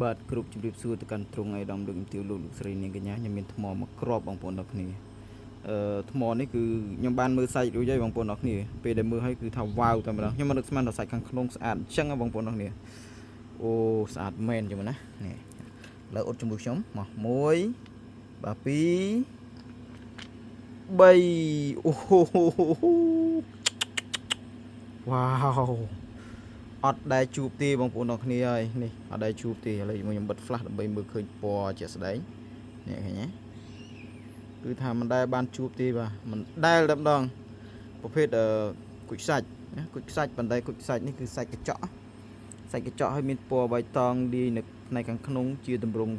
បាទគ្រប់ជំរាបសួរទៅកាន់ទ្រង់ឯកឧត្តមលោកជំទាវលោកស្រីនាងកញ្ញាខ្ញុំមានថ្មមកក្របបងប្អូនអរគ្នាថ្មនេះគឺខ្ញុំបានមើលសាច់រួចហើយបងប្អូនអរគ្នាពេលដែលមើលហើយគឺថាវ៉ាវតែម្ដងខ្ញុំមិននឹកស្មានថាសាច់ខាងក្នុងស្អាតអញ្ចឹងបងប្អូនអរគ្នាអូស្អាតមែនចឹងណានេះលើអ៊ុតជាមួយខ្ញុំមក1បាទ2 3អូវ៉ាវអត់ដែលជួបទេបងប្អូនអរគ្នាហើយនេះអត់ដែលជួបទេឥឡូវខ្ញុំបិទ flash ដើម្បីមើលឃើញពណ៌ជាក់ស្ដែងនេះឃើញទេគឺថាមិនដែលបានជួបទេបាទមិនដែលតែម្ដងប្រភេទគុជសាច់ណាគុជសាច់ប៉ុន្តែគុជសាច់នេះគឺសាច់កញ្ចក់ហើយមានពណ៌បៃតងលាយនៅផ្នែកខាងក្នុងជាទម្រង់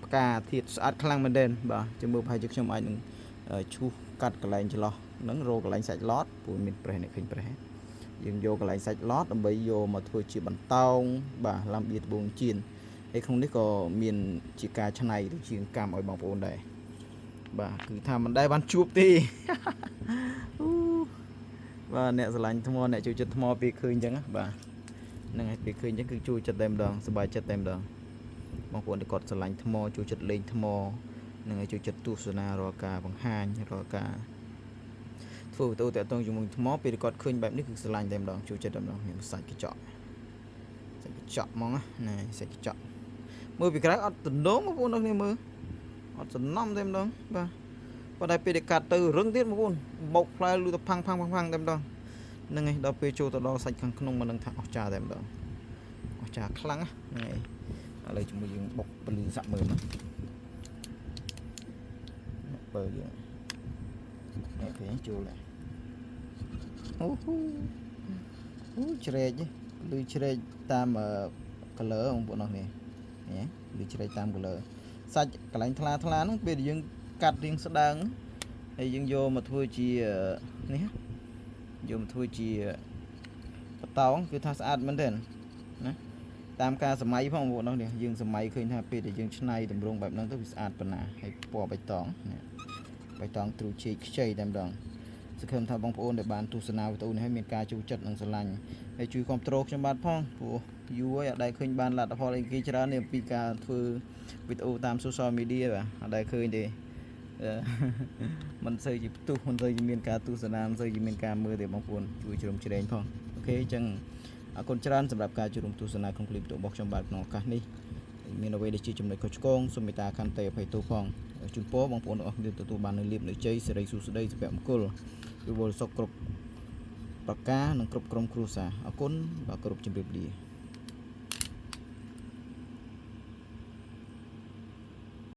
ផ្កាធាតុស្អាតខ្លាំងមែនទែនបាទចាំមើលប្រហែលជាខ្ញុំអាចនឹងឈូសកាត់កន្លែងចន្លោះហ្នឹងរកកន្លែងសាច់ឡតព្រោះមានប្រេះនេះឃើញប្រេះយើងយកកន្លែងសាច់ឡតដើម្បីយកមកធ្វើជាបន្តោងបាទឡាំបៀត្បូងជៀនហើយក្នុងនេះក៏មានជាការច្នៃឬជាកម្មឲ្យបងប្អូនដែរបាទគឺថាមិនដែលបានជួបទេបាទអ្នកស្រឡាញ់ថ្មអ្នកចូលចិត្តថ្មពេលឃើញអញ្ចឹងបាទហ្នឹងហើយពេលឃើញអញ្ចឹងគឺចូលចិត្តតែម្ដងសប្បាយចិត្តតែម្ដងបងប្អូនដែលគាត់ស្រឡាញ់ថ្មចូលចិត្តលេងថ្មហ្នឹងហើយចូលចិត្តទស្សនារាល់ការបង្ហាញរាល់ការធ្វើវីដេអូតាក់ទងជាមួយថ្មពេលគាត់ឃើញបែបនេះគឺស្រឡាញ់តែម្ដងចូលចិត្តតែម្ដងមានសាច់កញ្ចក់ហ្មងណាសាច់កញ្ចក់មើលពីក្រៅអត់តំណងបងប្អូនអរគ្នាមើលអត់សំណំតែម្ដងបាទប៉ុន្តែពេលដែលកាត់ទៅរឹងទៀតបងប្អូនបោកផ្លែលឺទៅផាំងតែម្ដងហ្នឹងហើយដល់ពេលចូលទៅដល់សាច់ខាងក្នុងមិនដឹងថាអស់ចាតែម្ដងអស់ចាខ្លាំងហ្នឹងហើយឥឡូវជាមួយយើងបុកពលឺសាក់មើលមកបើយើងអូខេចូលអូជ្រែកលឺជ្រែកតាម color បងប្អូនអរគ្នានេះលឺជ្រែកតាម color សាច់កន្លែងថ្លាហ្នឹងពេលយើងកាត់រៀងស្ដើងហើយយើងយកមកធ្វើជានេះយកមកធ្វើជាបតោងគឺថាស្អាតមែនទេណាតាមការសម័យផងបងប្អូននេះយើងសម័យឃើញថាពេលដែលយើងច្នៃតម្រង់បែបហ្នឹងទៅវាស្អាតប៉ុណ្ណាហើយពណ៌បៃតងទ្រូជែកខ្ចីតែម្ដងសង្ឃឹមថាបងប្អូនដែលបានទស្សនាវីដេអូនេះហើយមានការចូលចិត្តនិងស្រឡាញ់ហើយជួយគ្រប់គ្រងខ្ញុំបាទផងព្រោះយូរហើយអត់ដែលឃើញបានលទ្ធផលអីគេច្រើននេះអំពីការធ្វើវីដេអូតាម social media បាទអត់ដែលឃើញទេមិនសូវជាផ្ទុះមិនសូវជាមានការទស្សនាមិនសូវជាមានការមើលទេបងប្អូនជួយជ្រោមជ្រែងផងអូខេអញ្ចឹងអរគុណច្រើនសម្រាប់ការចូលរួមទស្សនាក្នុងគ្លីបរបស់ខ្ញុំបាទក្នុងឱកាសនេះមានអ្វីដែលជាចំណុចខុសឆ្គងសូមមេត្តាខន្តីអភ័យទោសផងជូនពរបងប្អូនទាំងអស់គ្នាទទួលបាននូវលាភនូវជ័យសិរីសួស្តីសុភមង្គលវិវលសុខគ្រប់ប្រការនិងគ្រប់ក្រុមគ្រួសារអរគុណបាទគោរពជម្រាបលា